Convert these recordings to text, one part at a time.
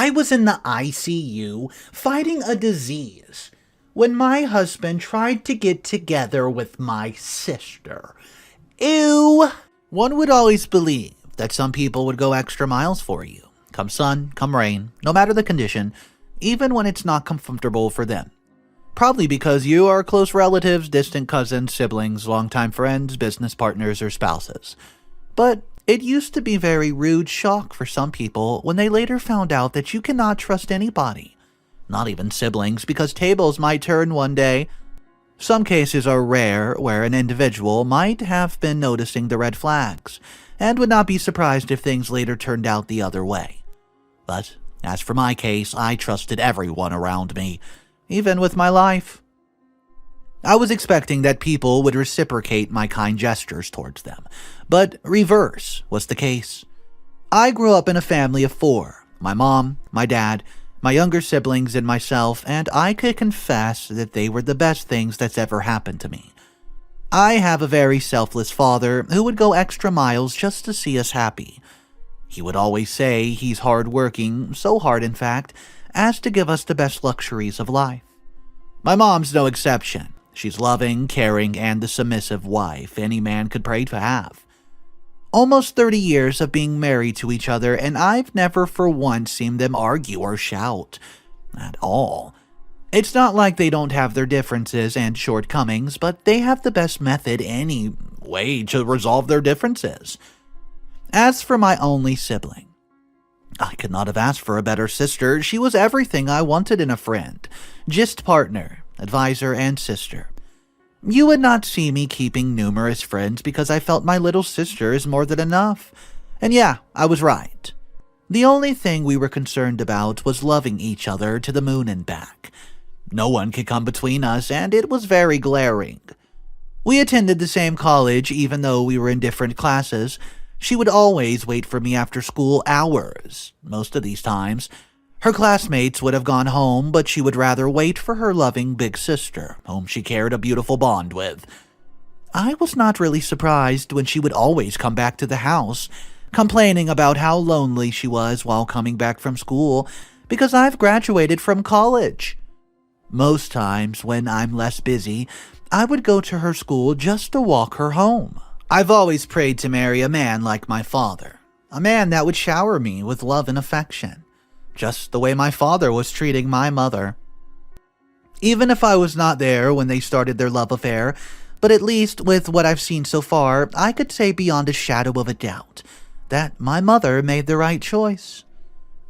I was in the ICU fighting a disease when my husband tried to get together with my sister. Ew! One would always believe that some people would go extra miles for you. Come sun, come rain, no matter the condition, even when it's not comfortable for them. Probably because you are close relatives, distant cousins, siblings, longtime friends, business partners, or spouses. But it used to be very rude shock for some people when they later found out that you cannot trust anybody, not even siblings, because tables might turn one day. Some cases are rare where an individual might have been noticing the red flags and would not be surprised if things later turned out the other way. But as for my case, I trusted everyone around me, even with my life. I was expecting that people would reciprocate my kind gestures towards them, but reverse was the case. I grew up in a family of 4, my mom, my dad, my younger siblings, and myself, and I could confess that they were the best things that's ever happened to me. I have a very selfless father who would go extra miles just to see us happy. He would always say he's hard-working, so hard in fact, as to give us the best luxuries of life. My mom's no exception. She's loving, caring, and the submissive wife any man could pray to have. Almost 30 years of being married to each other, and I've never for once seen them argue or shout. At all. It's not like they don't have their differences and shortcomings, but they have the best method any way to resolve their differences. As for my only sibling, I could not have asked for a better sister. She was everything I wanted in a friend. Just partner, advisor, and sister. You would not see me keeping numerous friends because I felt my little sister is more than enough. And yeah, I was right. The only thing we were concerned about was loving each other to the moon and back. No one could come between us, and it was very glaring. We attended the same college even though we were in different classes. She would always wait for me after school hours. Most of these times, her classmates would have gone home, but she would rather wait for her loving big sister, whom she carried a beautiful bond with. I was not really surprised when she would always come back to the house, complaining about how lonely she was while coming back from school, because I've graduated from college. Most times, when I'm less busy, I would go to her school just to walk her home. I've always prayed to marry a man like my father, a man that would shower me with love and affection, just the way my father was treating my mother. Even if I was not there when they started their love affair, but at least with what I've seen so far, I could say beyond a shadow of a doubt that my mother made the right choice.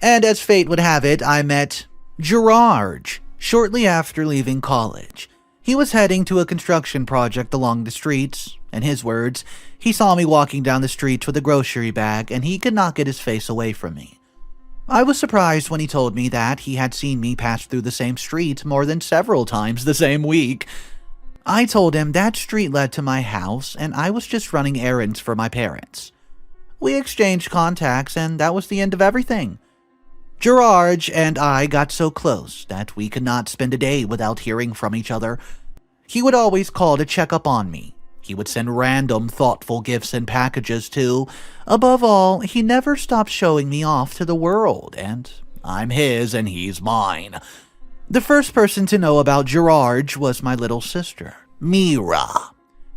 And as fate would have it, I met Gerard shortly after leaving college. He was heading to a construction project along the streets. In his words, he saw me walking down the streets with a grocery bag, and he could not get his face away from me. I was surprised when he told me that he had seen me pass through the same street more than several times the same week. I told him that street led to my house, and I was just running errands for my parents. We exchanged contacts, and that was the end of everything. Gerard and I got so close that we could not spend a day without hearing from each other. He would always call to check up on me. He would send random, thoughtful gifts and packages too. Above all, he never stopped showing me off to the world, and I'm his and he's mine. The first person to know about Gerard was my little sister, Mira.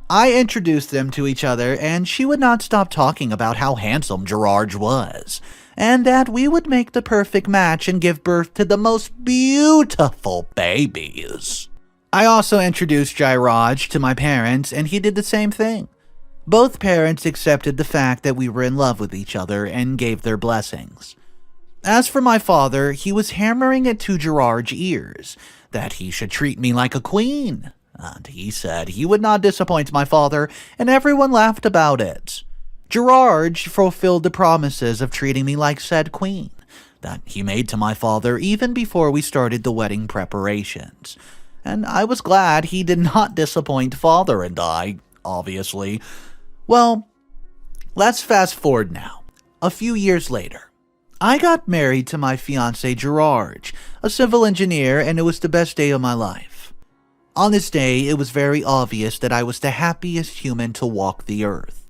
I introduced them to each other, and she would not stop talking about how handsome Gerard was, and that we would make the perfect match and give birth to the most beautiful babies. I also introduced Gerard to my parents, and he did the same thing. Both parents accepted the fact that we were in love with each other and gave their blessings. As for my father, he was hammering it to Gerard's ears that he should treat me like a queen. And he said he would not disappoint my father, and everyone laughed about it. Gerard fulfilled the promises of treating me like said queen that he made to my father even before we started the wedding preparations. And I was glad he did not disappoint father and I, obviously. Well, let's fast forward now. A few years later, I got married to my fiancé Gerard, a civil engineer, and it was the best day of my life. On this day, it was very obvious that I was the happiest human to walk the earth.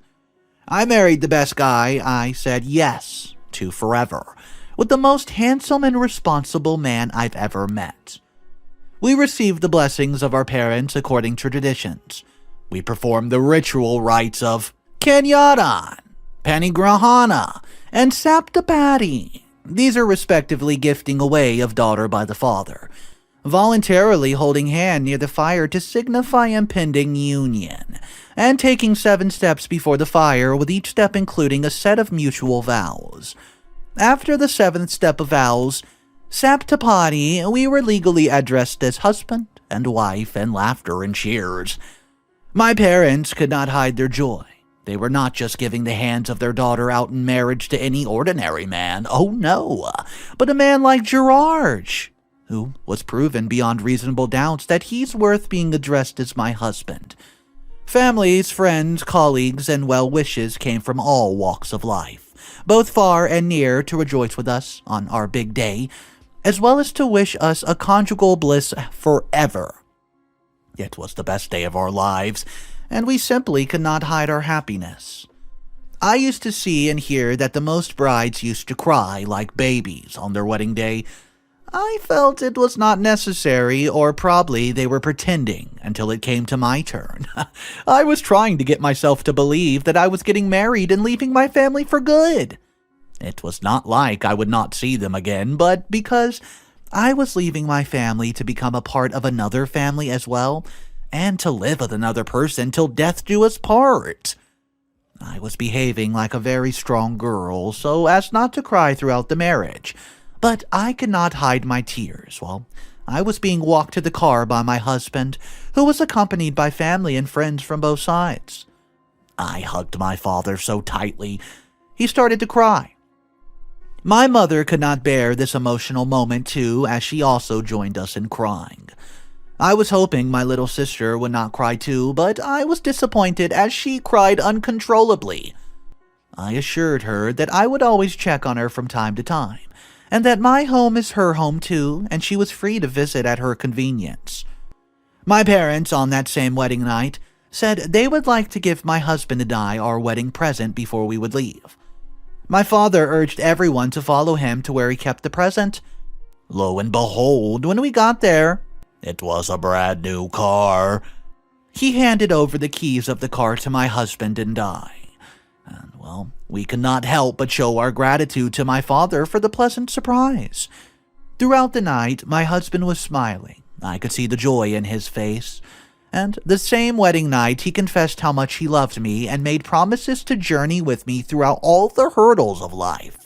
I married the best guy I said yes to forever. with the most handsome and responsible man I've ever met. We received the blessings of our parents according to traditions. We performed the ritual rites of Kanyadan, Panigrahana, and Saptapadi. These are respectively gifting away of daughter by the father, voluntarily holding hand near the fire to signify impending union, and taking 7 steps before the fire, with each step including a set of mutual vows. After the 7th step of vows, Saptapadi, we were legally addressed as husband and wife, and laughter and cheers. My parents could not hide their joy. They were not just giving the hands of their daughter out in marriage to any ordinary man, oh no, but a man like Gerard, who was proven beyond reasonable doubts that he's worth being addressed as my husband. Families, friends, colleagues, and well-wishes came from all walks of life, both far and near, to rejoice with us on our big day, as well as to wish us a conjugal bliss forever. It was the best day of our lives, and we simply could not hide our happiness. I used to see and hear that the most brides used to cry like babies on their wedding day. I felt it was not necessary, or probably they were pretending until it came to my turn. I was trying to get myself to believe that I was getting married and leaving my family for good. It was not like I would not see them again, but because I was leaving my family to become a part of another family as well, and to live with another person till death do us part. I was behaving like a very strong girl so as not to cry throughout the marriage, but I could not hide my tears while I was being walked to the car by my husband, who was accompanied by family and friends from both sides. I hugged my father so tightly, he started to cry. My mother could not bear this emotional moment too, as she also joined us in crying. I was hoping my little sister would not cry too, but I was disappointed as she cried uncontrollably. I assured her that I would always check on her from time to time, and that my home is her home too, and she was free to visit at her convenience. My parents, on that same wedding night, said they would like to give my husband and I our wedding present before we would leave. My father urged everyone to follow him to where he kept the present. Lo and behold, when we got there, it was a brand new car. He handed over the keys of the car to my husband and I. And, well, we could not help but show our gratitude to my father for the pleasant surprise. Throughout the night, my husband was smiling. I could see the joy in his face. And the same wedding night, he confessed how much he loved me and made promises to journey with me throughout all the hurdles of life,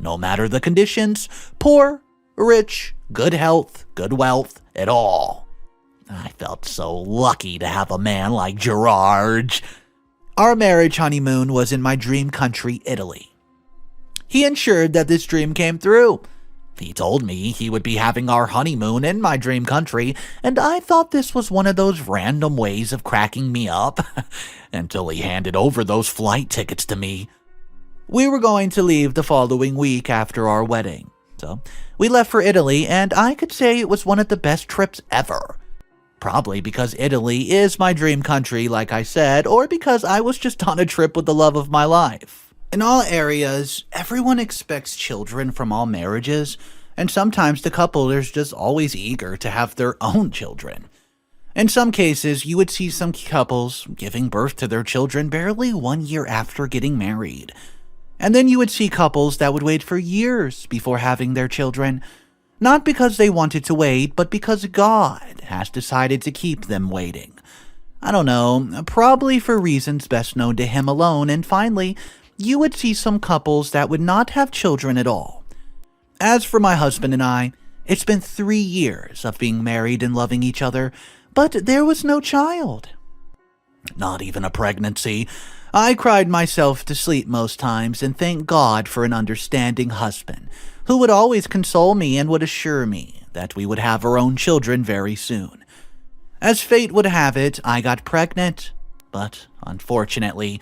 no matter the conditions, poor, rich, good health, good wealth, at all. I felt so lucky to have a man like Gerard. Our marriage honeymoon was in my dream country, Italy. He ensured that this dream came through. He told me he would be having our honeymoon in my dream country, and I thought this was one of those random ways of cracking me up, until he handed over those flight tickets to me. We were going to leave the following week after our wedding, so we left for Italy, and I could say it was one of the best trips ever. Probably because Italy is my dream country, like I said, or because I was just on a trip with the love of my life. In all areas, everyone expects children from all marriages, and sometimes the couple is just always eager to have their own children. In some cases, you would see some couples giving birth to their children barely 1 year after getting married. And then you would see couples that would wait for years before having their children, not because they wanted to wait, but because God has decided to keep them waiting. I don't know, probably for reasons best known to Him alone. And finally, you would see some couples that would not have children at all. As for my husband and I, it's been 3 years of being married and loving each other, but there was no child. Not even a pregnancy. I cried myself to sleep most times and thanked God for an understanding husband who would always console me and would assure me that we would have our own children very soon. As fate would have it, I got pregnant, but unfortunately,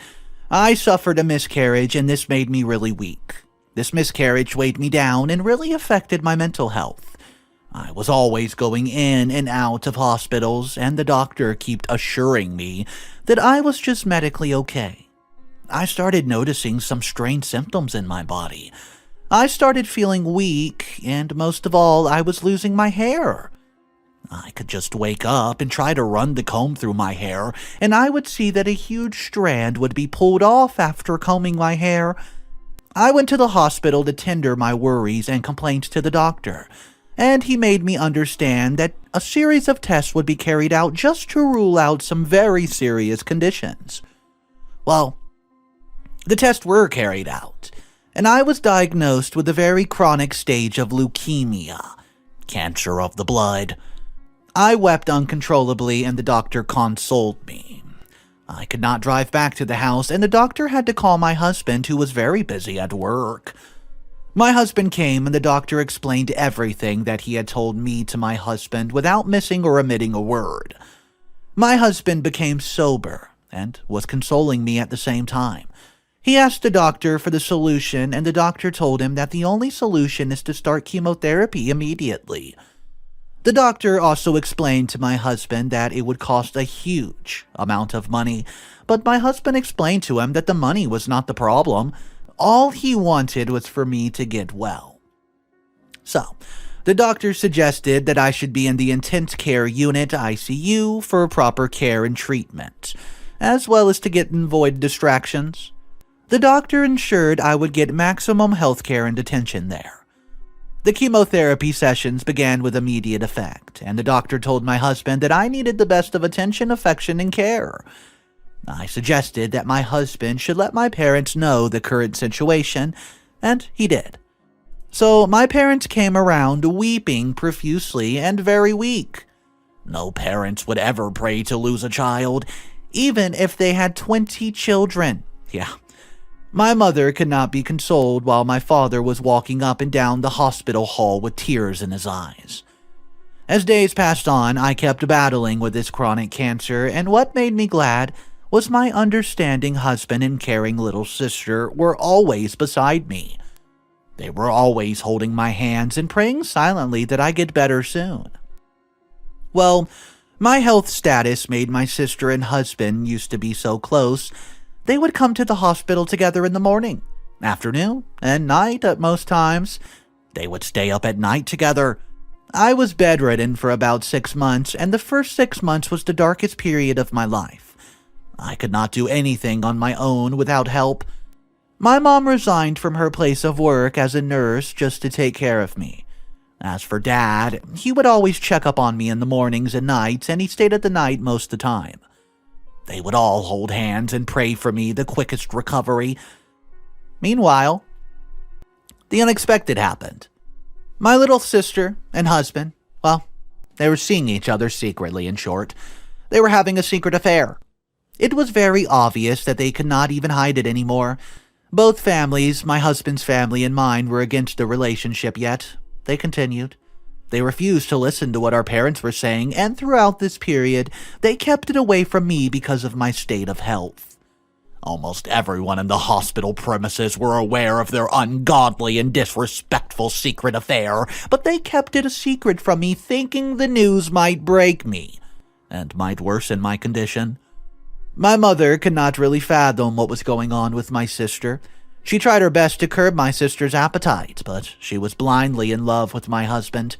I suffered a miscarriage, and this made me really weak. This miscarriage weighed me down and really affected my mental health. I was always going in and out of hospitals, and the doctor kept assuring me that I was just medically okay. I started noticing some strange symptoms in my body. I started feeling weak, and most of all, I was losing my hair. I could just wake up and try to run the comb through my hair, and I would see that a huge strand would be pulled off after combing my hair. I went to the hospital to tender my worries and complaints to the doctor, and he made me understand that a series of tests would be carried out just to rule out some very serious conditions. Well, the tests were carried out, and I was diagnosed with a very chronic stage of leukemia, cancer of the blood. I wept uncontrollably, and the doctor consoled me. I could not drive back to the house, and the doctor had to call my husband, who was very busy at work. My husband came, and the doctor explained everything that he had told me to my husband without missing or omitting a word. My husband became sober and was consoling me at the same time. He asked the doctor for the solution, and the doctor told him that the only solution is to start chemotherapy immediately. The doctor also explained to my husband that it would cost a huge amount of money, but my husband explained to him that the money was not the problem. All he wanted was for me to get well. So, the doctor suggested that I should be in the intense care unit ICU for proper care and treatment, as well as to get and avoid distractions. The doctor ensured I would get maximum health care and attention there. The chemotherapy sessions began with immediate effect, and the doctor told my husband that I needed the best of attention, affection, and care. I suggested that my husband should let my parents know the current situation, and he did. So my parents came around weeping profusely and very weak. No parents would ever pray to lose a child, even if they had 20 children. Yeah. My mother could not be consoled while my father was walking up and down the hospital hall with tears in his eyes. As days passed on, I kept battling with this chronic cancer, and what made me glad was my understanding husband and caring little sister were always beside me. They were always holding my hands and praying silently that I get better soon. Well, my health status made my sister and husband used to be so close. They would come to the hospital together in the morning, afternoon, and night at most times. They would stay up at night together. I was bedridden for about 6 months, and the first 6 months was the darkest period of my life. I could not do anything on my own without help. My mom resigned from her place of work as a nurse just to take care of me. As for Dad, he would always check up on me in the mornings and nights, and he stayed at the night most of the time. They would all hold hands and pray for me the quickest recovery. Meanwhile, the unexpected happened. My little sister and husband, well, they were seeing each other secretly, in short. They were having a secret affair. It was very obvious that they could not even hide it anymore. Both families, my husband's family and mine, were against the relationship, yet they continued. They refused to listen to what our parents were saying, and throughout this period, they kept it away from me because of my state of health. Almost everyone in the hospital premises were aware of their ungodly and disrespectful secret affair, but they kept it a secret from me, thinking the news might break me, and might worsen my condition. My mother could not really fathom what was going on with my sister. She tried her best to curb my sister's appetite, but she was blindly in love with my husband.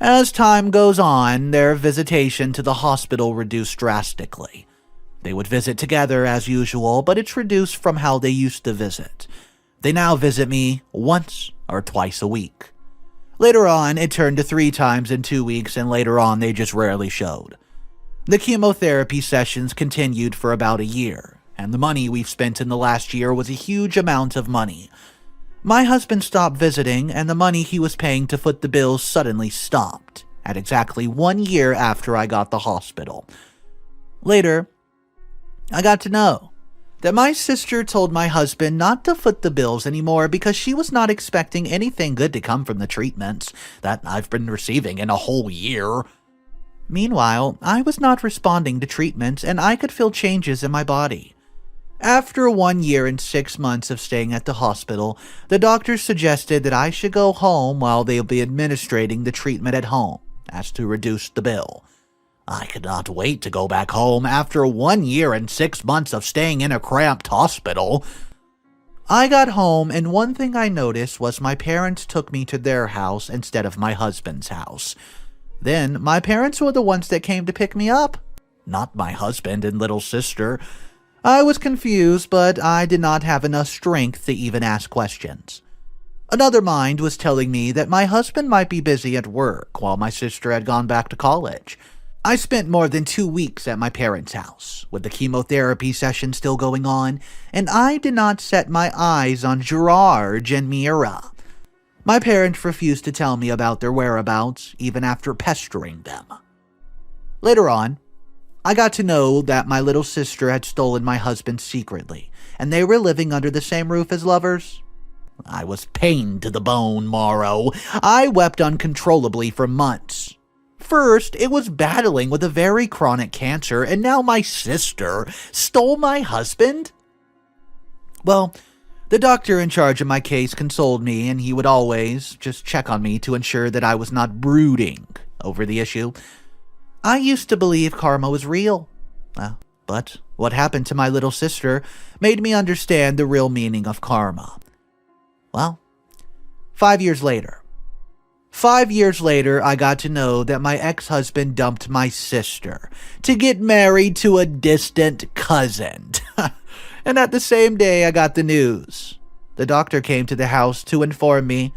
As time goes on, their visitation to the hospital reduced drastically. They would visit together as usual, but it's reduced from how they used to visit. They now visit me once or twice a week. Later on, it turned to 3 times in 2 weeks, and later on, they just rarely showed. The chemotherapy sessions continued for about a year, and the money we've spent in the last year was a huge amount of money. My husband stopped visiting, and the money he was paying to foot the bills suddenly stopped, at exactly 1 year after I got the hospital. Later, I got to know that my sister told my husband not to foot the bills anymore because she was not expecting anything good to come from the treatments that I've been receiving in a whole year. Meanwhile, I was not responding to treatments, and I could feel changes in my body. After 1 year and 6 months of staying at the hospital, the doctors suggested that I should go home while they'll be administrating the treatment at home, as to reduce the bill. I could not wait to go back home after 1 year and 6 months of staying in a cramped hospital. I got home, and one thing I noticed was my parents took me to their house instead of my husband's house. Then, my parents were the ones that came to pick me up, not my husband and little sister. I was confused, but I did not have enough strength to even ask questions. Another mind was telling me that my husband might be busy at work while my sister had gone back to college. I spent more than 2 weeks at my parents' house, with the chemotherapy session still going on, and I did not set my eyes on Gerard and Mira. My parents refused to tell me about their whereabouts, even after pestering them. Later on, I got to know that my little sister had stolen my husband secretly, and they were living under the same roof as lovers. I was pained to the bone, Morrow. I wept uncontrollably for months. First, it was battling with a very chronic cancer, and now my sister stole my husband? Well, the doctor in charge of my case consoled me, and he would always just check on me to ensure that I was not brooding over the issue. I used to believe karma was real. But what happened to my little sister made me understand the real meaning of karma. Well, 5 years later. 5 years later, I got to know that my ex-husband dumped my sister to get married to a distant cousin. And at the same day, I got the news. The doctor came to the house to inform me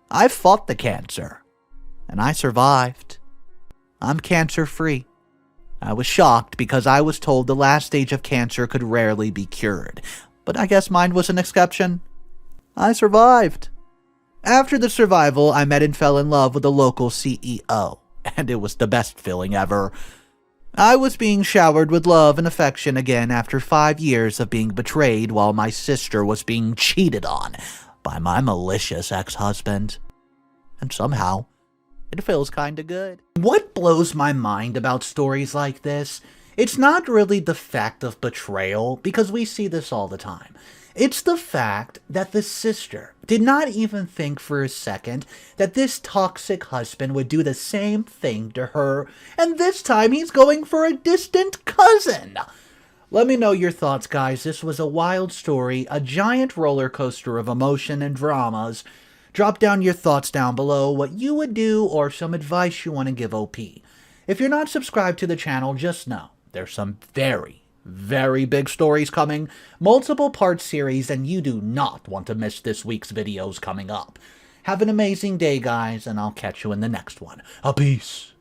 I fought the cancer, and I survived. I'm cancer-free. I was shocked because I was told the last stage of cancer could rarely be cured, but I guess mine was an exception. I survived. After the survival, I met and fell in love with a local CEO, and it was the best feeling ever. I was being showered with love and affection again after 5 years of being betrayed while my sister was being cheated on by my malicious ex-husband. And somehow, it feels kinda good. What blows my mind about stories like this? It's not really the fact of betrayal, because we see this all the time. It's the fact that the sister did not even think for a second that this toxic husband would do the same thing to her, and this time he's going for a distant cousin. Let me know your thoughts, guys. This was a wild story, a giant roller coaster of emotion and dramas. Drop down your thoughts down below, what you would do, or some advice you want to give OP. If you're not subscribed to the channel, just know there's some very big stories coming, multiple part series, and you do not want to miss this week's videos coming up. Have an amazing day, guys, and I'll catch you in the next one. Peace.